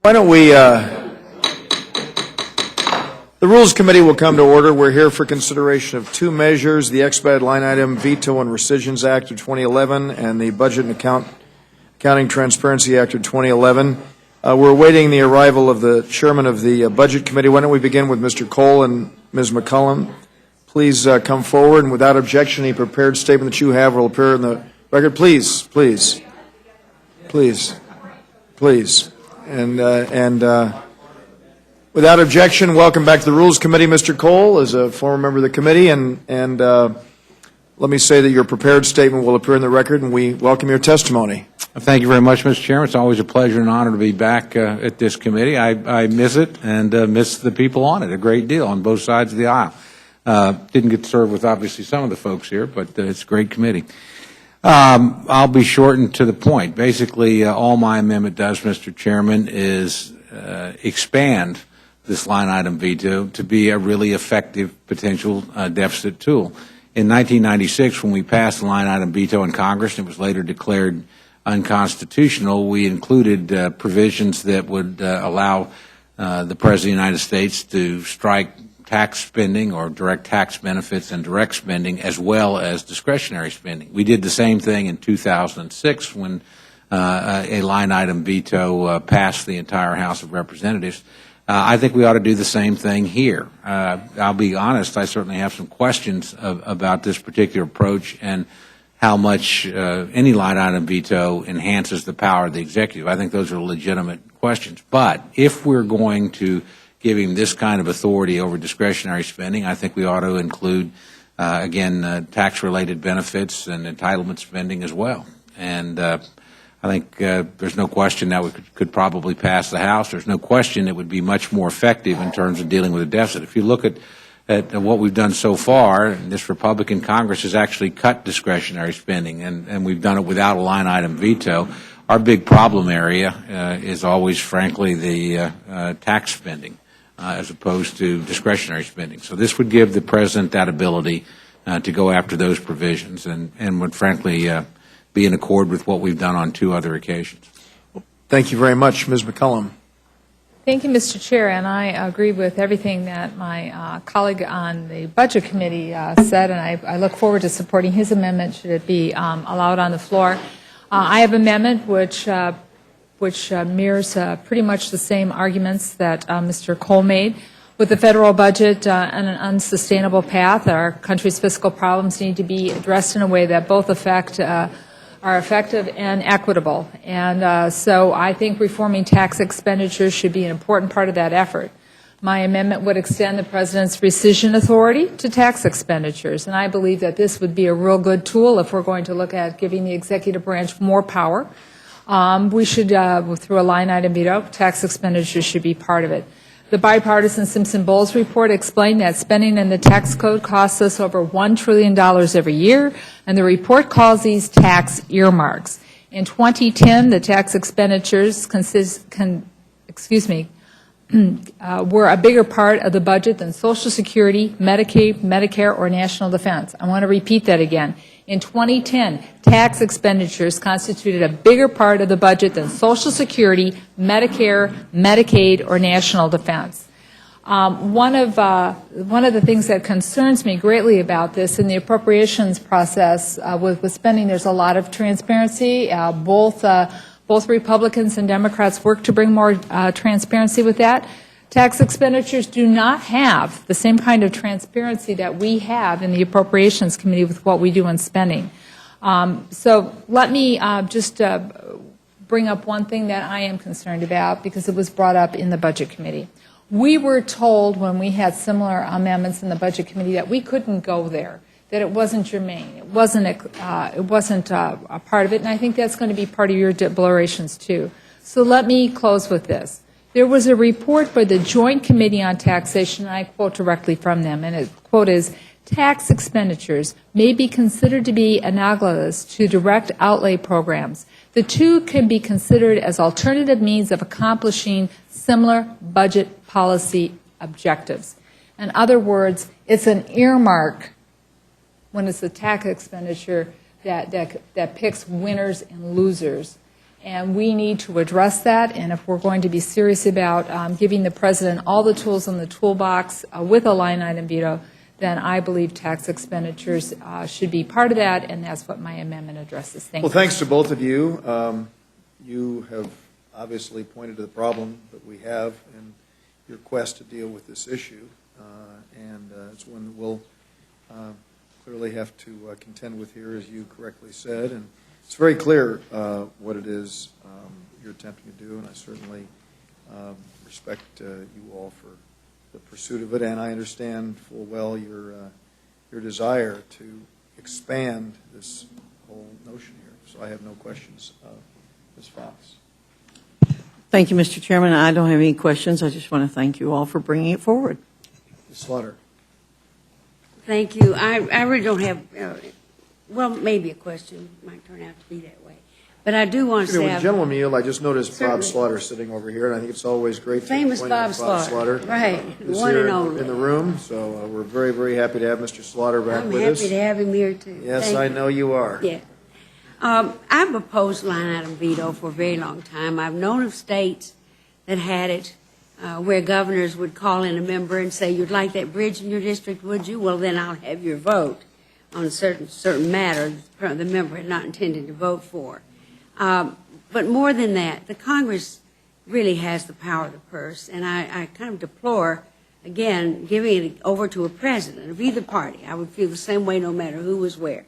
Why don't we, the Rules Committee will come to order. We're here for consideration of two measures, the expedited line item Veto and Rescissions Act of 2011 and the Budget and Accounting Transparency Act of 2011. We're awaiting the arrival of the chairman of the Budget Committee. Why don't we begin with Mr. Cole and Ms. McCollum. Please come forward, and without objection, any prepared statement that you have will appear in the record. Please, please, please, please. And without objection, welcome back to the Rules Committee, Mr. Cole, as a former member of the committee. And let me say that your prepared statement will appear in the record, and we welcome your testimony. Thank you very much, Mr. Chairman. It's always a pleasure and honor to be back at this committee. I miss it and miss the people on it a great deal on both sides of the aisle. Didn't get to serve with, obviously, some of the folks here, but it's a great committee. I'll be short and to the point. Basically, all my amendment does, Mr. Chairman, is expand this line item veto to be a really effective potential deficit tool. In 1996, when we passed the line item veto in Congress, and it was later declared unconstitutional, we included provisions that would allow the President of the United States to strike tax spending or direct tax benefits and direct spending as well as discretionary spending. We did the same thing in 2006 when a line item veto passed the entire House of Representatives. I think we ought to do the same thing here. I'll be honest, I certainly have some questions about this particular approach and how much any line item veto enhances the power of the executive. I think those are legitimate questions. But if we're going to give him this kind of authority over discretionary spending, I think we ought to include, again, tax-related benefits and entitlement spending as well. And I think there's no question that we could probably pass the House. There's no question it would be much more effective in terms of dealing with a deficit. If you look at what we've done so far, and this Republican Congress has actually cut discretionary spending, and we've done it without a line item veto. Our big problem area is always, frankly, the tax spending as opposed to discretionary spending. So this would give the President that ability to go after those provisions and would, frankly, be in accord with what we've done on two other occasions. Thank you very much. Ms. McCollum. Thank you, Mr. Chair, and I agree with everything that my colleague on the Budget Committee said, and I look forward to supporting his amendment should it be allowed on the floor. I have an amendment which mirrors pretty much the same arguments that Mr. Cole made. With the federal budget on an unsustainable path, our country's fiscal problems need to be addressed in a way that both are effective and equitable. And so I think reforming tax expenditures should be an important part of that effort. My amendment would extend the President's rescission authority to tax expenditures, and I believe that this would be a real good tool if we're going to look at giving the executive branch more power. We should, through a line item veto, tax expenditures should be part of it. The bipartisan Simpson-Bowles report explained that spending in the tax code costs us over $1 trillion every year, and the report calls these tax earmarks. In 2010, the tax expenditures were a bigger part of the budget than Social Security, Medicaid, Medicare, or national defense. I want to repeat that again. In 2010, tax expenditures constituted a bigger part of the budget than Social Security, Medicare, Medicaid, or national defense. One of the things that concerns me greatly about this in the appropriations process with spending, there's a lot of transparency. Both Republicans and Democrats work to bring more transparency with that. Tax expenditures do not have the same kind of transparency that we have in the Appropriations Committee with what we do in spending. So let me just bring up one thing that I am concerned about because it was brought up in the Budget Committee. We were told when we had similar amendments in the Budget Committee that we couldn't go there, that it wasn't germane, it wasn't a part of it, and I think that's going to be part of your deliberations too. So let me close with this. There was a report by the Joint Committee on Taxation, and I quote directly from them, and the quote is, tax expenditures may be considered to be analogous to direct outlay programs. The two can be considered as alternative means of accomplishing similar budget policy objectives. In other words, it's an earmark when it's a tax expenditure that picks winners and losers. And we need to address that, and if we're going to be serious about giving the president all the tools in the toolbox with a line item veto, then I believe tax expenditures should be part of that, and that's what my amendment addresses. Thank you. Well, thanks to both of you. You have obviously pointed to the problem that we have in your quest to deal with this issue, and it's one that we'll clearly have to contend with here, as you correctly said. And it's very clear what it is you're attempting to do, and I certainly respect you all for the pursuit of it, and I understand full well your desire to expand this whole notion here. So I have no questions. Ms. Fox. Thank you, Mr. Chairman. I don't have any questions. I just want to thank you all for bringing it forward. Ms. Slaughter. Thank you. I really don't have, well, maybe a question. Might turn out to be that way. But I do want to With say, General Meal, I just noticed Bob Certainly. Slaughter sitting over here, and I think it's always great to famous point Bob out Slaughter. Right, is one here and only. in the room. So we're very, very happy to have Mr. Slaughter back I'm with happy us. to have him here, too. Yes, Thank I you. know you are. Yeah. I've opposed line item veto for a very long time. I've known of states that had it where governors would call in a member and say, "You'd like that bridge in your district, would you? Well, then I'll have your vote on a certain matter the member had not intended to vote for." But more than that, the Congress really has the power of the purse, and I kind of deplore, again, giving it over to a president of either party. I would feel the same way no matter who was where.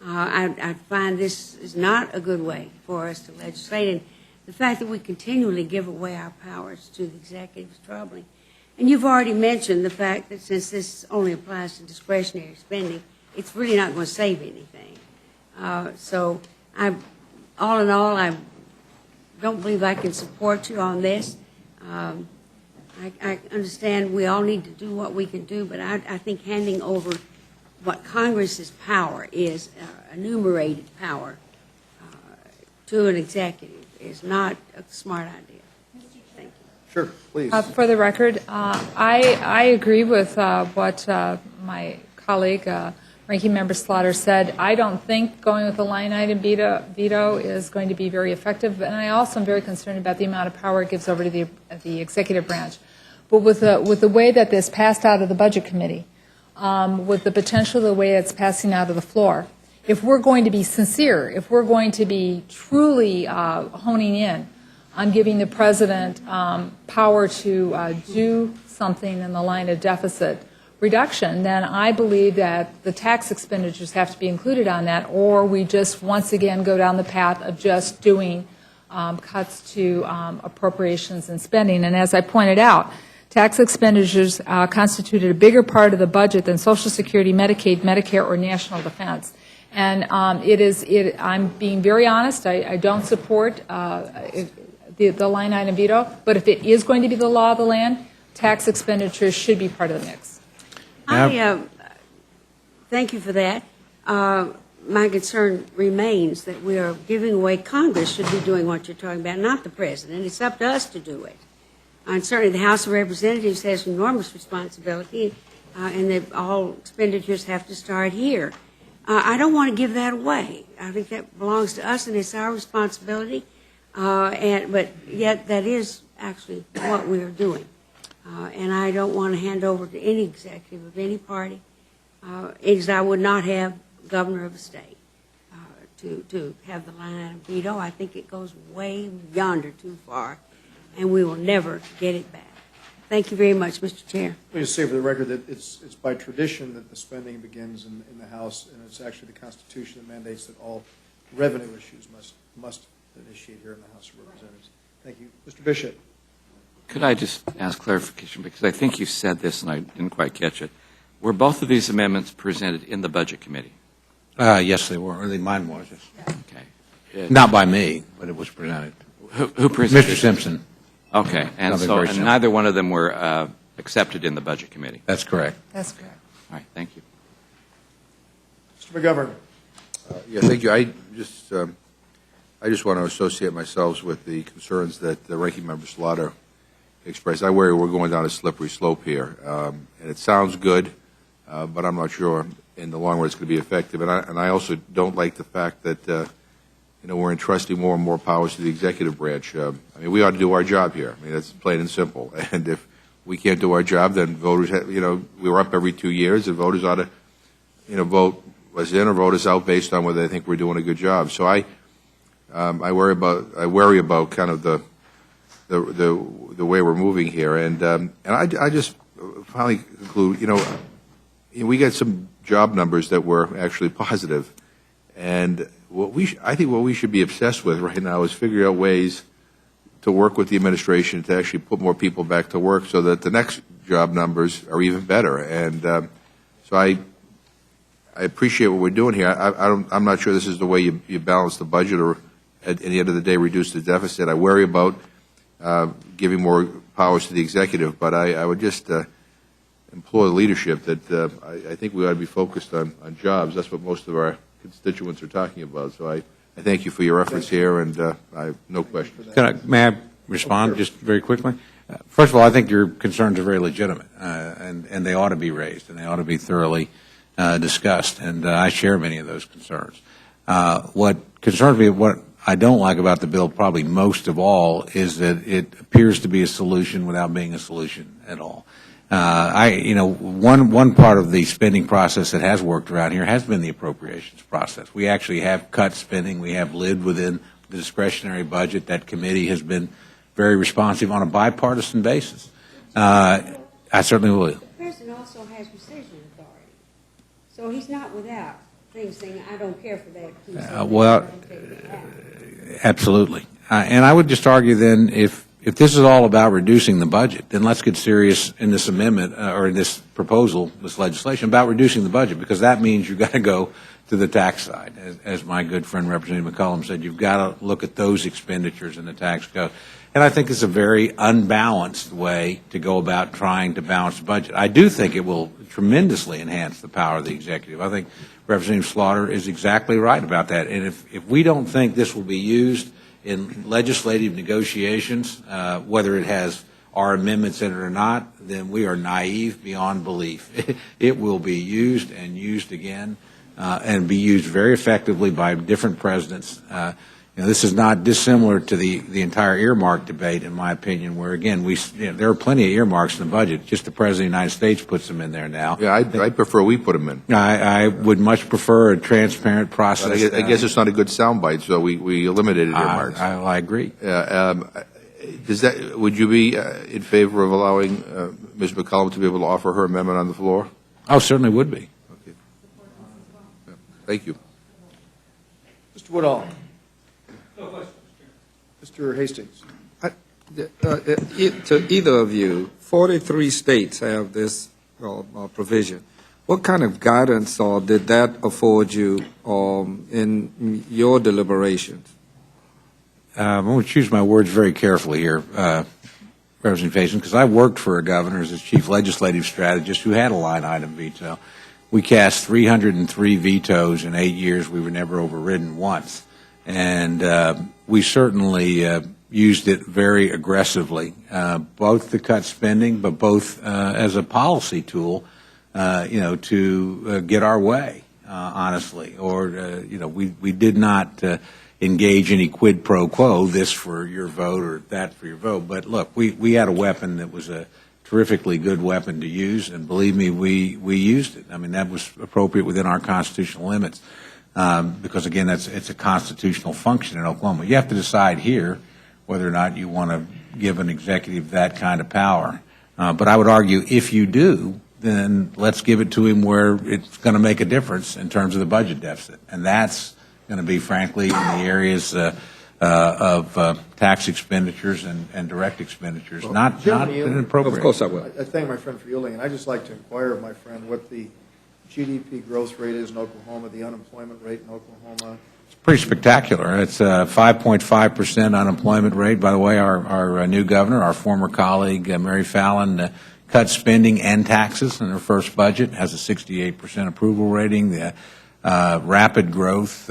I find this is not a good way for us to legislate, and the fact that we continually give away our powers to the executive is troubling. And you've already mentioned the fact that since this only applies to discretionary spending, it's really not going to save anything. So all in all, I don't believe I can support you on this. I understand we all need to do what we can do, but I think handing over what Congress's power is, enumerated power, to an executive is not a smart idea. Thank you. Sure, please. For the record, I agree with what my colleague, Ranking Member Slaughter, said. I don't think going with a line item veto is going to be very effective, and I also am very concerned about the amount of power it gives over to the executive branch. But with the way that this passed out of the Budget Committee, with the potential of the way it's passing out of the floor, if we're going to be sincere, if we're going to be truly honing in on giving the president power to do something in the line of deficit reduction, then I believe that the tax expenditures have to be included on that, or we just once again go down the path of just doing cuts to appropriations and spending. And as I pointed out, tax expenditures constituted a bigger part of the budget than Social Security, Medicaid, Medicare, or national defense. And I'm being very honest, I don't support the line item veto, but if it is going to be the law of the land, tax expenditures should be part of the mix. Thank you for that. My concern remains that we are giving away, Congress should be doing what you're talking about, not the president. It's up to us to do it. And certainly the House of Representatives has enormous responsibility, and that all expenditures have to start here. I don't want to give that away. I think that belongs to us, and it's our responsibility. But yet that is actually what we are doing. And I don't want to hand over to any executive of any party, as I would not have governor of a state to have the line item veto. I think it goes way yonder too far, and we will never get it back. Thank you very much, Mr. Chair. Let me just say for the record that it's by tradition that the spending begins in the House, and it's actually the Constitution that mandates that all revenue issues must initiate here in the House of Representatives. Thank you. Mr. Bishop. Could I just ask clarification, because I think you said this and I didn't quite catch it. Were both of these amendments presented in the Budget Committee? Yes, they were. Mine was. Yes. Okay. Not by me, but it was presented. Who presented? Mr. Simpson. Okay. And Something so very and simple. neither one of them were accepted in the Budget Committee. That's correct. That's correct. All right. Thank you. Mr. McGovern. Yeah, thank you. I just want to associate myself with the concerns that the Ranking Member Slaughter expressed. I worry we're going down a slippery slope here, and it sounds good, but I'm not sure in the long run it's going to be effective. And I also don't like the fact that we're entrusting more and more powers to the executive branch. I mean, we ought to do our job here. I mean, that's plain and simple. And if we can't do our job, then voters, we were up every 2 years, and voters ought to, vote us in or vote us out based on whether they think we're doing a good job. So I worry about kind of the way we're moving here, and I just finally conclude, we got some job numbers that were actually positive, and I think what we should be obsessed with right now is figuring out ways to work with the administration to actually put more people back to work, so that the next job numbers are even better. And so I appreciate what we're doing here. I'm not sure this is the way you balance the budget, or at the end of the day reduce the deficit. I worry about giving more powers to the executive, but I would just implore the leadership that I think we ought to be focused on jobs. That's what most of our constituents are talking about. So I thank you for your efforts here, and I have no questions. May I respond just very quickly? First of all, I think your concerns are very legitimate, and they ought to be raised, and they ought to be thoroughly discussed, and I share many of those concerns. What concerns me, what I don't like about the bill probably most of all, is that it appears to be a solution without being a solution at all. One part of the spending process that has worked around here has been the appropriations process. We actually have cut spending. We have lived within the discretionary budget. That committee has been very responsive on a bipartisan basis. I certainly will. The president also has rescission authority, so he's not without things saying, I don't care for that. Well, absolutely. And I would just argue then, if this is all about reducing the budget, then let's get serious in this amendment or in this proposal, this legislation, about reducing the budget, because that means you've got to go to the tax side. As my good friend Representative McCollum said, you've got to look at those expenditures in the tax code. And I think it's a very unbalanced way to go about trying to balance the budget. I do think it will tremendously enhance the power of the executive. I think Representative Slaughter is exactly right about that. And if we don't think this will be used in legislative negotiations, whether it has our amendments in it or not, then we are naive beyond belief. It will be used and used again, and be used very effectively by different presidents. This is not dissimilar to the entire earmark debate, in my opinion, where, again, there are plenty of earmarks in the budget. Just the President of the United States puts them in there now. Yeah, I prefer we put them in. I would much prefer a transparent process. I guess it's not a good soundbite, so we eliminated earmarks. I agree. Would you be in favor of allowing Ms. McCollum to be able to offer her amendment on the floor? I certainly would be. Okay. Yeah, thank you. Mr. Woodall. No questions. Mr. Hastings. To either of you, 43 states have this provision. What kind of guidance did that afford you in your deliberations? I'm going to choose my words very carefully here, Representative Hastings, because I worked for a governor as chief legislative strategist who had a line item veto. We cast 303 vetoes in 8 years. We were never overridden once. And we certainly used it very aggressively, both to cut spending, but both as a policy tool, to get our way, honestly. Or, we did not engage any quid pro quo, this for your vote or that for your vote. But look, we had a weapon that was a terrifically good weapon to use, and believe me, we used it. I mean, that was appropriate within our constitutional limits. Because, again, it's a constitutional function in Oklahoma. You have to decide here whether or not you want to give an executive that kind of power. But I would argue if you do, then let's give it to him where it's going to make a difference in terms of the budget deficit. And that's going to be, frankly, in the areas of tax expenditures and direct expenditures, not inappropriate. Of course I will. I thank my friend for yielding, and I'd just like to inquire of my friend what the GDP growth rate is in Oklahoma, the unemployment rate in Oklahoma. It's pretty spectacular. It's a 5.5% unemployment rate. By the way, our new governor, our former colleague, Mary Fallon, cut spending and taxes in her first budget, has a 68% approval rating. The rapid growth.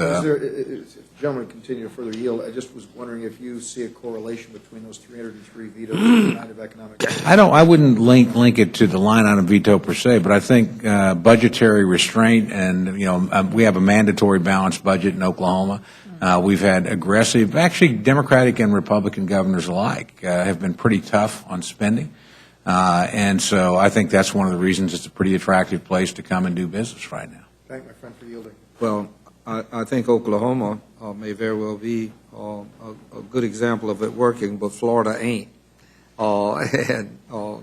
gentlemen continue to further yield, I just was wondering if you see a correlation between those 303 vetoes and the kind of economic. I wouldn't link it to the line item veto per se, but I think budgetary restraint and, we have a mandatory balanced budget in Oklahoma. We've had aggressive, actually Democratic and Republican governors alike have been pretty tough on spending. And so I think that's one of the reasons it's a pretty attractive place to come and do business right now. Thank my friend for yielding. Well, I think Oklahoma may very well be a good example of it working, but Florida ain't. And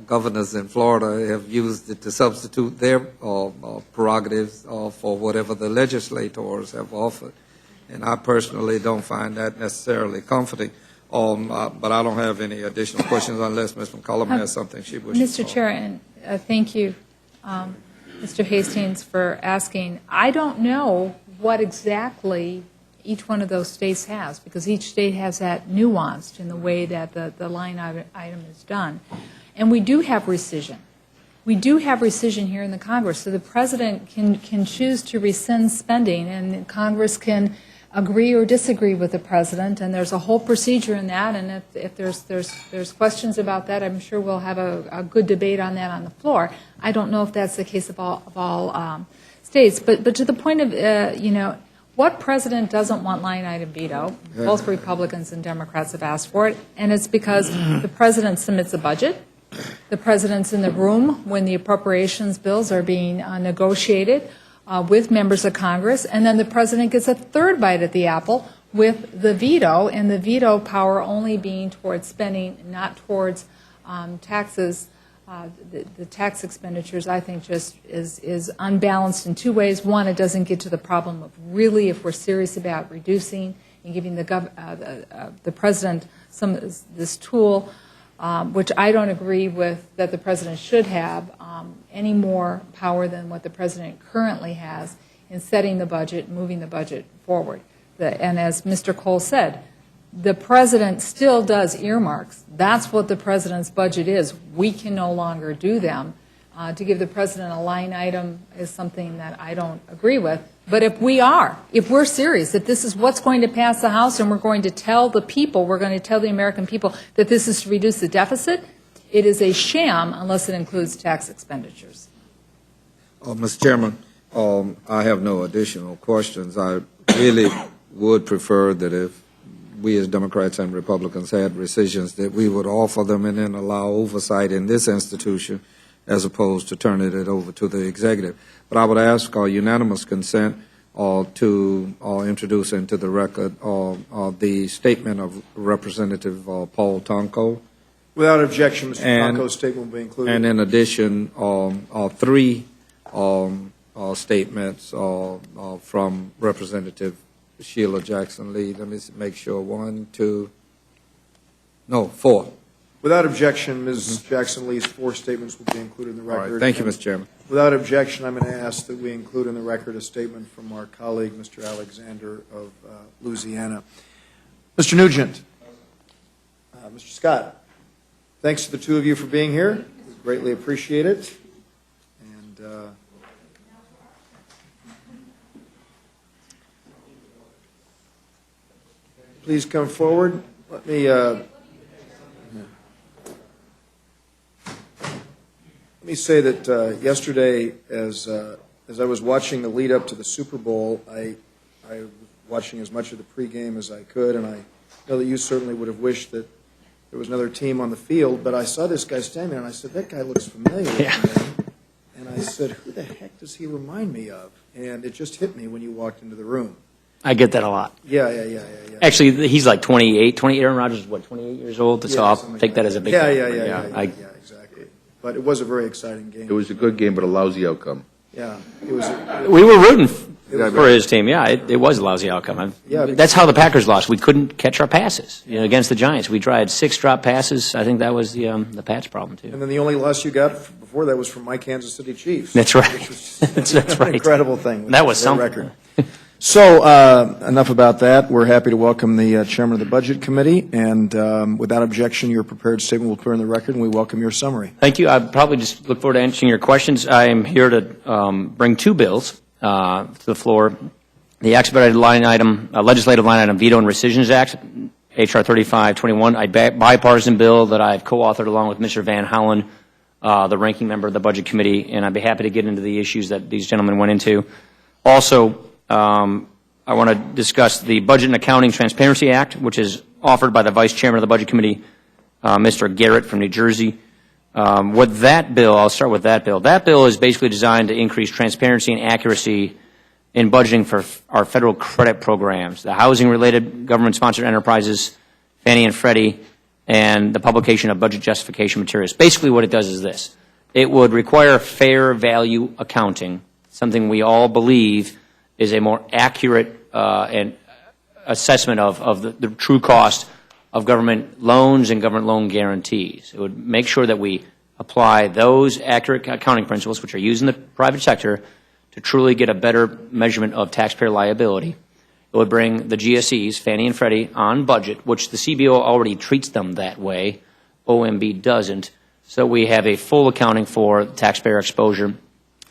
governors in Florida have used it to substitute their prerogatives for whatever the legislators have offered. And I personally don't find that necessarily comforting. But I don't have any additional questions unless Ms. McCollum has something she wishes to. Mr. Chair, and thank you, Mr. Hastings, for asking. I don't know what exactly each one of those states has, because each state has that nuanced in the way that the line item is done. And we do have rescission. We do have rescission here in the Congress, so the President can choose to rescind spending, and Congress can agree or disagree with the President, and there's a whole procedure in that, and if there's questions about that, I'm sure we'll have a good debate on that on the floor. I don't know if that's the case of all states, but to the point of, what President doesn't want line item veto? Both Republicans and Democrats have asked for it, and it's because the President submits a budget. The President's in the room when the appropriations bills are being negotiated with members of Congress, and then the President gets a third bite at the apple with the veto, and the veto power only being towards spending, not towards taxes. The tax expenditures, I think, just is unbalanced in two ways. One, it doesn't get to the problem of really, if we're serious about reducing and giving the President this tool, which I don't agree with that the President should have any more power than what the President currently has in setting the budget, moving the budget forward. And as Mr. Cole said, the President still does earmarks. That's what the President's budget is. We can no longer do them. To give the President a line item is something that I don't agree with. But if we're serious, if this is what's going to pass the House and we're going to tell the people, we're going to tell the American people that this is to reduce the deficit, it is a sham unless it includes tax expenditures. Mr. Chairman, I have no additional questions. I really would prefer that if we as Democrats and Republicans had rescissions, that we would offer them and then allow oversight in this institution as opposed to turning it over to the executive. But I would ask unanimous consent to introduce into the record the statement of Representative Paul Tonko. Without objection, Mr. Tonko's statement will be included. And in addition, three statements from Representative Sheila Jackson Lee. Let me make sure. 4. Without objection, Ms. Jackson Lee's 4 statements will be included in the record. All right. Thank you, Mr. Chairman. Without objection, I'm going to ask that we include in the record a statement from our colleague, Mr. Alexander of Louisiana. Mr. Nugent. Mr. Scott. Thanks to the two of you for being here. We greatly appreciate it. And please come forward. Let me say that yesterday, as I was watching the lead up to the Super Bowl, I was watching as much of the pregame as I could, and I know that you certainly would have wished that there was another team on the field, but I saw this guy standing there, and I said, that guy looks familiar to me. And I said, who the heck does he remind me of? And it just hit me when you walked into the room. I get that a lot. Yeah. Actually, he's like 28. Aaron Rodgers is, 28 years old? So I'll take that as a big compliment. Yeah, exactly. But it was a very exciting game. It was a good game, but a lousy outcome. Yeah. It was. We were rooting for his team. Yeah, it was a lousy outcome. That's how the Packers lost. We couldn't catch our passes against the Giants. We tried 6 drop passes. I think that was the Pats' problem, too. And then the only loss you got before that was from my Kansas City Chiefs. That's right. Which was That's right. An incredible thing. That was their something. record. So enough about that. We're happy to welcome the chairman of the Budget Committee, and without objection, your prepared statement will appear in the record, and we welcome your summary. Thank you. I probably just look forward to answering your questions. I am here to bring 2 bills to the floor the expedited line item, legislative line item veto and rescissions act, H.R. 3521, a bipartisan bill that I've co-authored along with Mr. Van Hollen, the ranking member of the Budget Committee, and I'd be happy to get into the issues that these gentlemen went into. Also, I want to discuss the Budget and Accounting Transparency Act, which is offered by the Vice Chairman of the Budget Committee, Mr. Garrett from New Jersey. With that bill, I'll start with that bill. That bill is basically designed to increase transparency and accuracy in budgeting for our federal credit programs, the housing-related government-sponsored enterprises, Fannie and Freddie, and the publication of budget justification materials. Basically what it does is this. It would require fair value accounting, something we all believe is a more accurate and assessment of the true cost of government loans and government loan guarantees. It would make sure that we apply those accurate accounting principles, which are used in the private sector, to truly get a better measurement of taxpayer liability. It would bring the GSEs, Fannie and Freddie, on budget, which the CBO already treats them that way. OMB doesn't. So we have a full accounting for taxpayer exposure.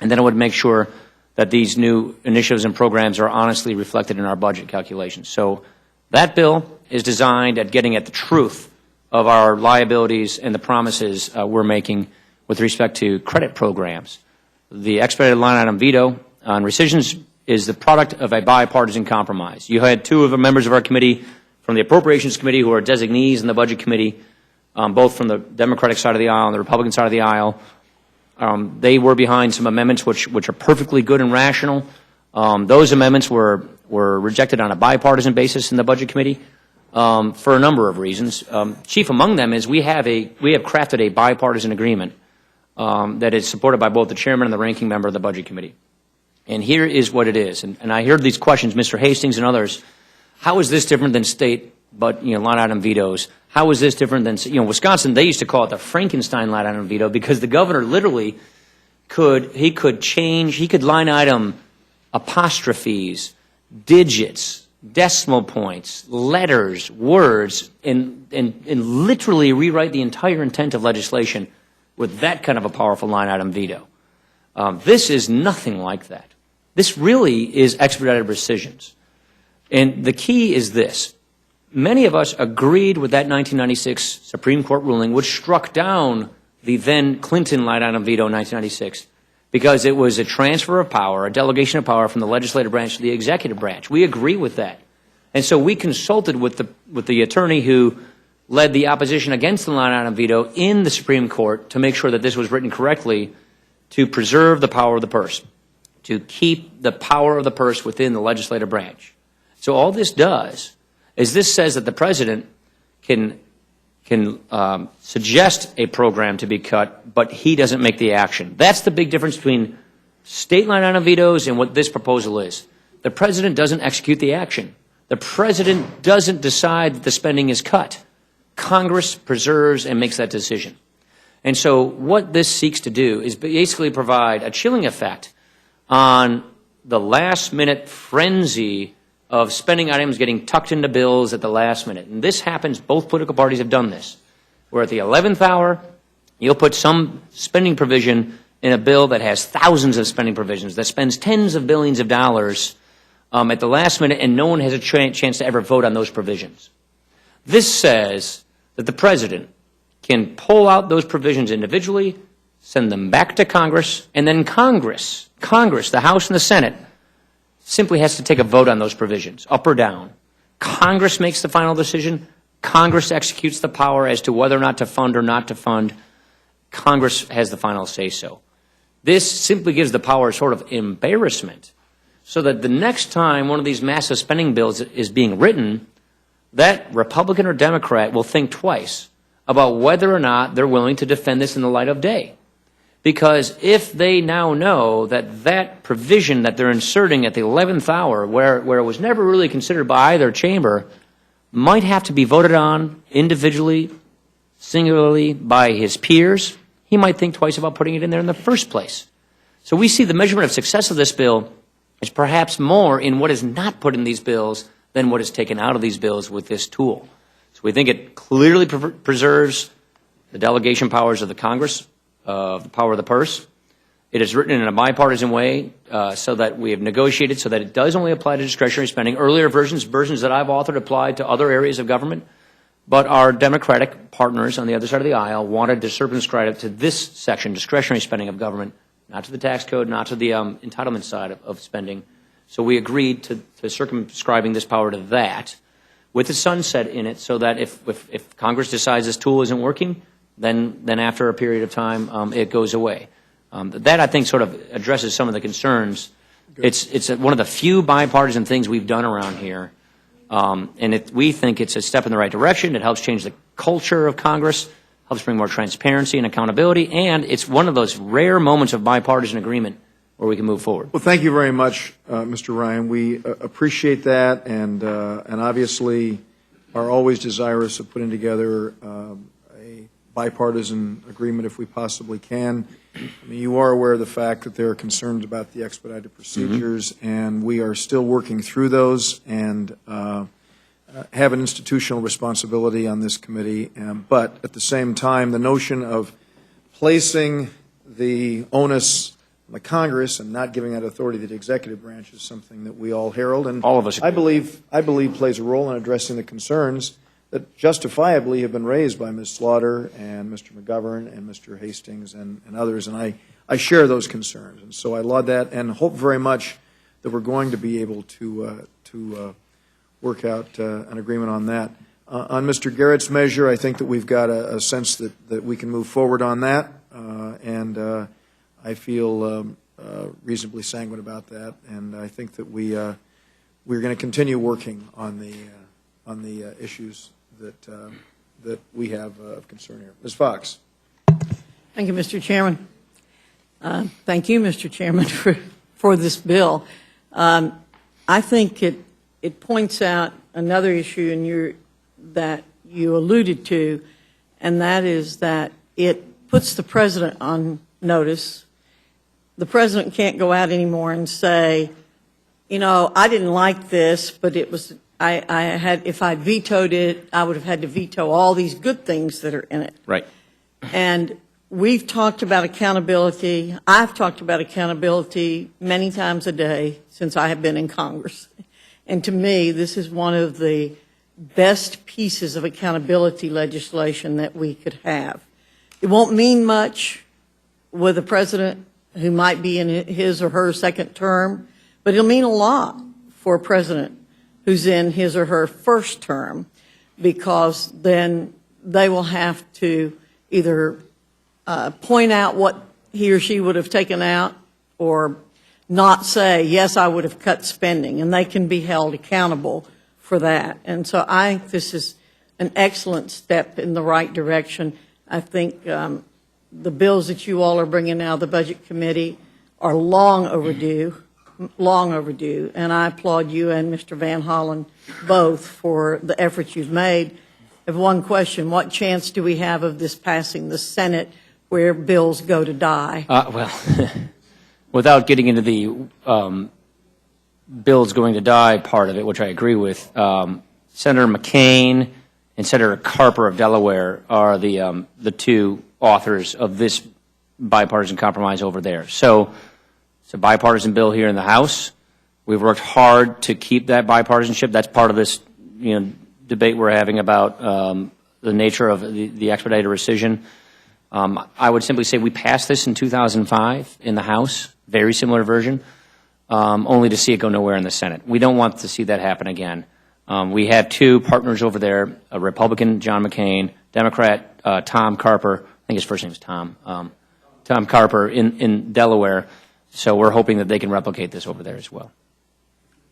And then it would make sure that these new initiatives and programs are honestly reflected in our budget calculations. So that bill is designed at getting at the truth of our liabilities and the promises we're making with respect to credit programs. The expedited line item veto on rescissions is the product of a bipartisan compromise. You had two of the members of our committee from the Appropriations Committee who are designees in the Budget Committee, both from the Democratic side of the aisle and the Republican side of the aisle. They were behind some amendments which are perfectly good and rational. Those amendments were rejected on a bipartisan basis in the Budget Committee for a number of reasons. Chief among them is we have crafted a bipartisan agreement that is supported by both the chairman and the ranking member of the Budget Committee. And here is what it is. And I heard these questions, Mr. Hastings and others. How is this different than state line item vetoes? How is this different than, Wisconsin, they used to call it the Frankenstein line item veto because the governor literally could line item apostrophes, digits, decimal points, letters, words, and literally rewrite the entire intent of legislation with that kind of a powerful line item veto. This is nothing like that. This really is expedited rescissions. And the key is this. Many of us agreed with that 1996 Supreme Court ruling, which struck down the then Clinton line item veto in 1996 because it was a transfer of power, a delegation of power from the legislative branch to the executive branch. We agree with that. And so we consulted with the attorney who led the opposition against the line item veto in the Supreme Court to make sure that this was written correctly to preserve the power of the purse, to keep the power of the purse within the legislative branch. So all this does is this says that the president can suggest a program to be cut, but he doesn't make the action. That's the big difference between state line item vetoes and what this proposal is. The president doesn't execute the action. The president doesn't decide that the spending is cut. Congress preserves and makes that decision. And so what this seeks to do is basically provide a chilling effect on the last-minute frenzy of spending items getting tucked into bills at the last minute. And this happens, both political parties have done this, where at the 11th hour, you'll put some spending provision in a bill that has thousands of spending provisions, that spends tens of billions of dollars at the last minute, and no one has a chance to ever vote on those provisions. This says that the president can pull out those provisions individually, send them back to Congress, and then Congress, the House and the Senate, simply has to take a vote on those provisions, up or down. Congress makes the final decision. Congress executes the power as to whether or not to fund or not to fund. Congress has the final say-so. This simply gives the power sort of embarrassment so that the next time one of these massive spending bills is being written, that Republican or Democrat will think twice about whether or not they're willing to defend this in the light of day. Because if they now know that that provision that they're inserting at the 11th hour, where it was never really considered by either chamber, might have to be voted on individually, singularly by his peers, he might think twice about putting it in there in the first place. So we see the measurement of success of this bill is perhaps more in what is not put in these bills than what is taken out of these bills with this tool. So we think it clearly preserves the delegation powers of the Congress, the power of the purse. It is written in a bipartisan way so that we have negotiated so that it does only apply to discretionary spending. Earlier versions that I've authored applied to other areas of government, but our Democratic partners on the other side of the aisle wanted to circumscribe it to this section, discretionary spending of government, not to the tax code, not to the entitlement side of spending. So we agreed to circumscribing this power to that with a sunset in it so that if Congress decides this tool isn't working, then after a period of time it goes away. That, I think, sort of addresses some of the concerns. It's one of the few bipartisan things we've done around here, and we think it's a step in the right direction. It helps change the culture of Congress, helps bring more transparency and accountability, and it's one of those rare moments of bipartisan agreement where we can move forward. Well, thank you very much, Mr. Ryan. We appreciate that, and obviously are always desirous of putting together a bipartisan agreement if we possibly can. I mean, you are aware of the fact that there are concerns about the expedited procedures, and we are still working through those and have an institutional responsibility on this committee. But at the same time, the notion of placing the onus on the Congress and not giving that authority to the executive branch is something that we all herald, and All of us agree. I believe plays a role in addressing the concerns that justifiably have been raised by Ms. Slaughter and Mr. McGovern and Mr. Hastings and others, and I share those concerns. And so I laud that and hope very much that we're going to be able to work out an agreement on that. On Mr. Garrett's measure, I think that we've got a sense that we can move forward on that, and I feel reasonably sanguine about that, and I think that we're going to continue working on the issues that we have of concern here. Ms. Fox. Thank you, Mr. Chairman. Thank you, Mr. Chairman, for this bill. I think it points out another issue that you alluded to, and that is that it puts the president on notice. The president can't go out anymore and say, you know, I didn't like this, but it was if I vetoed it, I would have had to veto all these good things that are in it. Right. And we've talked about accountability. I've talked about accountability many times a day since I have been in Congress. And to me, this is one of the best pieces of accountability legislation that we could have. It won't mean much with a president who might be in his or her second term, but it'll mean a lot for a president who's in his or her first term, because then they will have to either point out what he or she would have taken out or not say, yes, I would have cut spending, and they can be held accountable for that. And so I think this is an excellent step in the right direction. I think the bills that you all are bringing out of the Budget Committee are long overdue, and I applaud you and Mr. Van Hollen both for the efforts you've made. I have one question. What chance do we have of this passing the Senate where bills go to die? Well, without getting into the bills going to die part of it, which I agree with, Senator McCain and Senator Carper of Delaware are the two authors of this bipartisan compromise over there. So it's a bipartisan bill here in the House. We've worked hard to keep that bipartisanship. That's part of this, debate we're having about the nature of the expedited rescission. I would simply say we passed this in 2005 in the House, very similar version, only to see it go nowhere in the Senate. We don't want to see that happen again. We have two partners over there, a Republican, John McCain, Democrat, Tom Carper. I think his first name is Tom. Tom Carper in Delaware. So we're hoping that they can replicate this over there as well.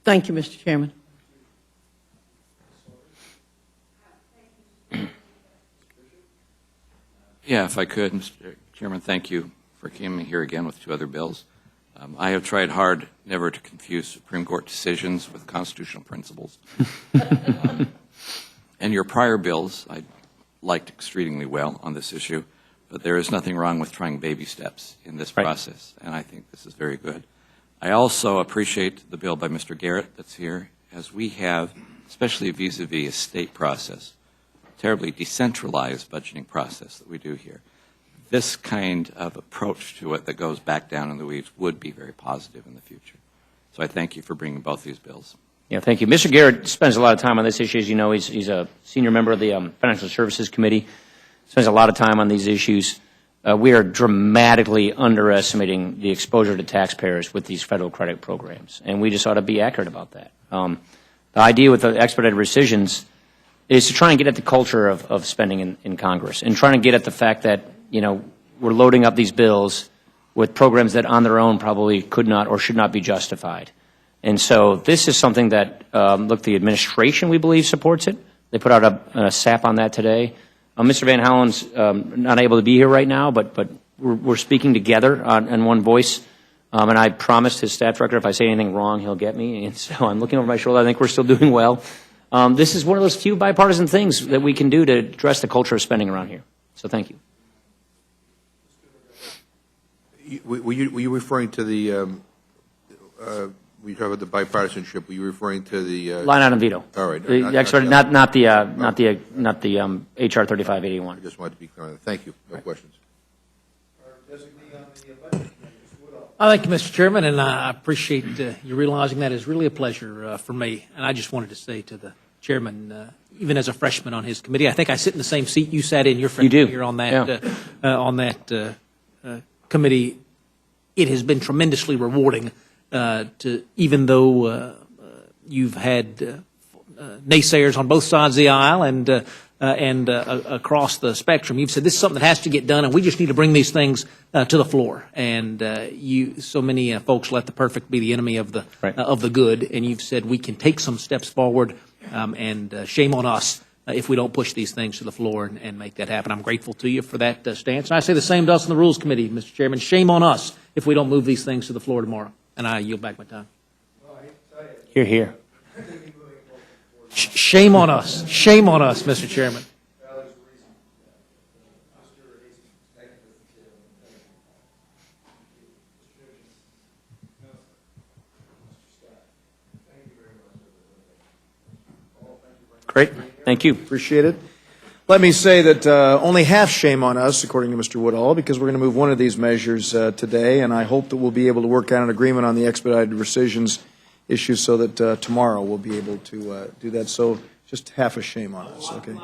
Thank you, Mr. Chairman. Yeah, if I could, Mr. Chairman, thank you for coming here again with two other bills. I have tried hard never to confuse Supreme Court decisions with constitutional principles. And your prior bills I liked extremely well on this issue, but there is nothing wrong with trying baby steps in this process, and I think this is very good. I also appreciate the bill by Mr. Garrett that's here, as we have, especially vis-a-vis a state process, terribly decentralized budgeting process that we do here. this kind of approach to it that goes back down in the weeds would be very positive in the future. So I thank you for bringing both these bills. Yeah, thank you. Mr. Garrett spends a lot of time on this issue. As you know, he's a senior member of the Financial Services Committee, spends a lot of time on these issues. We are dramatically underestimating the exposure to taxpayers with these federal credit programs, and we just ought to be accurate about that. The idea with the expedited rescissions is to try and get at the culture of spending in Congress and trying to get at the fact that, you know, we're loading up these bills with programs that on their own probably could not or should not be justified. And so this is something that, look, the administration, we believe, supports it. They put out a SAP on that today. Mr. Van Hollen's not able to be here right now, but we're speaking together in one voice. And I promised his staff director if I say anything wrong, he'll get me. And so I'm looking over my shoulder. I think we're still doing well. This is one of those few bipartisan things that we can do to address the culture of spending around here. So thank you. Were you referring to the, when you talk about the bipartisanship, were you referring to the? Line item veto. All right. Actually, not the HR 3581. I just wanted to be clear on that. Thank you. No questions. Thank you, Mr. Chairman, and I appreciate you realizing that. It's really a pleasure for me. And I just wanted to say to the chairman, even as a freshman on his committee, I think I sit in the same seat you sat in your freshman year on that committee. It has been tremendously rewarding to, even though you've had naysayers on both sides of the aisle and across the spectrum, you've said this is something that has to get done, and we just need to bring these things to the floor. And so many folks let the perfect be the enemy of the good, and you've said we can take some steps forward, and shame on us if we don't push these things to the floor and make that happen. I'm grateful to you for that stance. And I say the same to us in the Rules Committee, Mr. Chairman. Shame on us if we don't move these things to the floor tomorrow. And I yield back my time. Hear, hear. Shame on us. Shame on us, Mr. Chairman. Great. Thank you. Appreciate it. Let me say that only half shame on us, according to Mr. Woodall, because we're going to move one of these measures today, and I hope that we'll be able to work out an agreement on the expedited rescissions issue so that tomorrow we'll be able to do that. So just half a shame on us, okay?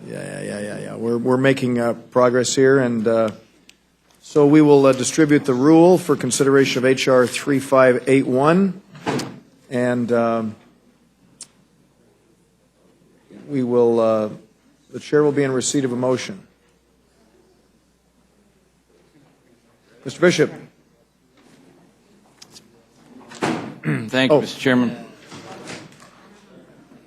Yeah. We're making progress here, and so we will distribute the rule for consideration of H.R. 3581, and we will, the chair will be in receipt of a motion. Mr. Bishop. Thank you, Mr. Chairman.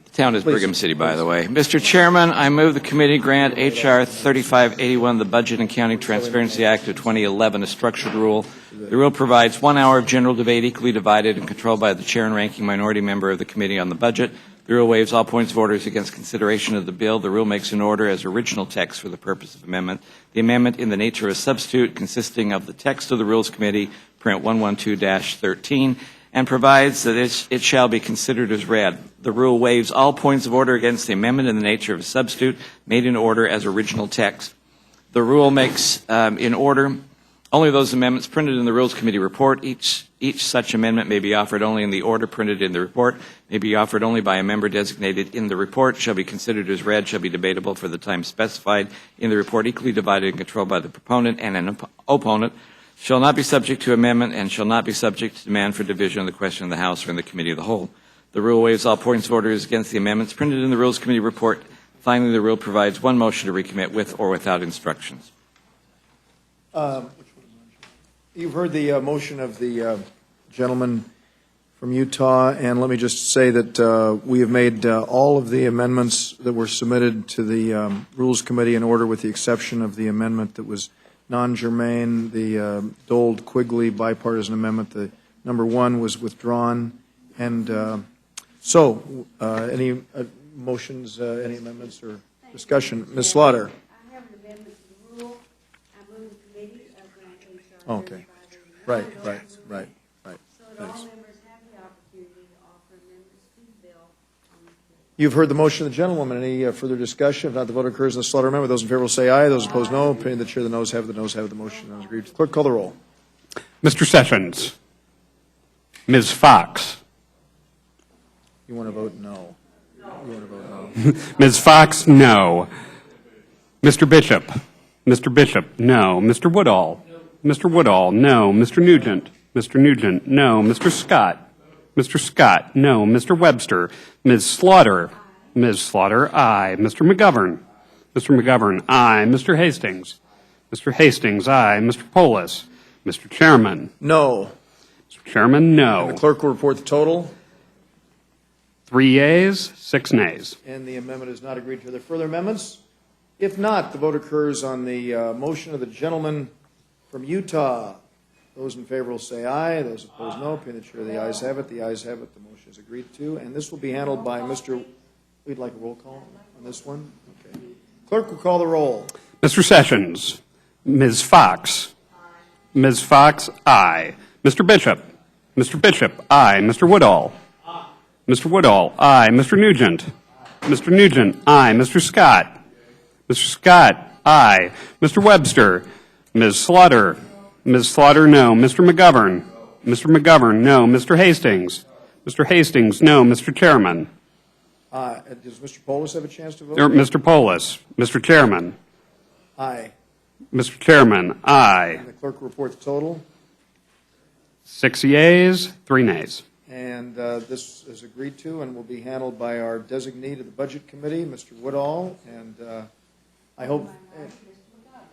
The town is Brigham City, by the way. Mr. Chairman, I move the committee grant H.R. 3581, the Budget and Accounting Transparency Act of 2011, a structured rule. The rule provides 1 hour of general debate equally divided and controlled by the chair and ranking minority member of the Committee on the Budget. The rule waives all points of orders against consideration of the bill. The rule makes an order as original text for the purpose of amendment. The amendment in the nature of a substitute consisting of the text of the Rules Committee, print 112-13, and provides that it shall be considered as read. The rule waives all points of order against the amendment in the nature of a substitute made in order as original text. The rule makes in order only those amendments printed in the Rules Committee report. Each such amendment may be offered only in the order printed in the report, may be offered only by a member designated in the report, shall be considered as read, shall be debatable for the time specified in the report, equally divided and controlled by the proponent and an opponent, shall not be subject to amendment, and shall not be subject to demand for division of the question in the House or in the Committee of the Whole. The rule waives all points of orders against the amendments printed in the Rules Committee report. Finally, the rule provides one motion to recommit with or without instructions. You've heard the motion of the gentleman from Utah, and let me just say that we have made all of the amendments that were submitted to the Rules Committee in order, with the exception of the amendment that was non-germane, the Dold-Quigley bipartisan amendment. The number 1 was withdrawn. And so, any motions, any amendments or discussion? Ms. Slaughter. I have an amendment to the rule. I move the committee grant H.R. Okay. Right. So that Thanks. all members have the opportunity to offer amendments to the bill on the committee. You've heard the motion of the gentlewoman. Any further discussion? If not, the vote occurs in the slaughter amendment. Those in favor will say aye. Those opposed, no. Opinion of the chair, the noes have it. The noes have it. The motion is agreed to. Clerk, call the roll. Mr. Sessions. Ms. Fox. You want to vote no. You want to vote no. Ms. Fox, no. Mr. Bishop. Mr. Bishop, no. Mr. Woodall. Mr. Woodall, no. Mr. Nugent. Mr. Nugent, no. Mr. Scott. Mr. Scott, no. Mr. Webster. Ms. Slaughter. Ms. Slaughter, aye. Mr. McGovern. Mr. McGovern, aye. Mr. Hastings. Mr. Hastings, aye. Mr. Polis. Mr. Chairman. No. Mr. Chairman, no. And the clerk will report the total. 3 yeas, 6 nays. And the amendment is not agreed to. Are there further amendments? If not, the vote occurs on the motion of the gentleman from Utah. Those in favor will say aye. Those opposed, no. Opinion of the chair, the ayes have it. The ayes have it. The motion is agreed to. And this will be handled by Mr. We'd like a roll call on this one. Okay. Clerk will call the roll. Mr. Sessions. Ms. Fox. Ms. Fox, aye. Mr. Bishop. Mr. Bishop, aye. Mr. Woodall. Mr. Woodall, aye. Mr. Nugent. Mr. Nugent, aye. Mr. Scott. Mr. Scott, aye. Mr. Webster. Ms. Slaughter. Ms. Slaughter, no. Mr. McGovern. Mr. McGovern, no. Mr. Hastings. Mr. Hastings, no. Mr. Chairman. Does Mr. Polis have a chance to vote? Mr. Polis. Mr. Chairman. Aye. Mr. Chairman, aye. And the clerk will report the total. 6 yeas, 3 nays. And this is agreed to and will be handled by our designee to the Budget Committee, Mr. Woodall, and I hope,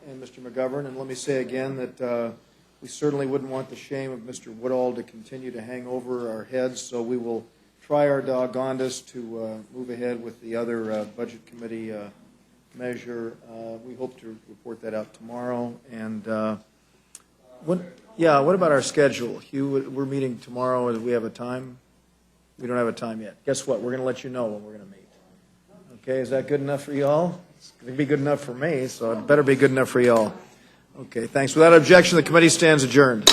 and Mr. McGovern. And let me say again that we certainly wouldn't want the shame of Mr. Woodall to continue to hang over our heads, so we will try our doggondest to move ahead with the other Budget Committee measure. We hope to report that out tomorrow. And what about our schedule? Hugh, we're meeting tomorrow. Do we have a time? We don't have a time yet. Guess what? We're going to let you know when we're going to meet. Okay, is that good enough for y'all? It's going to be good enough for me, so it better be good enough for y'all. Okay, thanks. Without objection, the committee stands adjourned.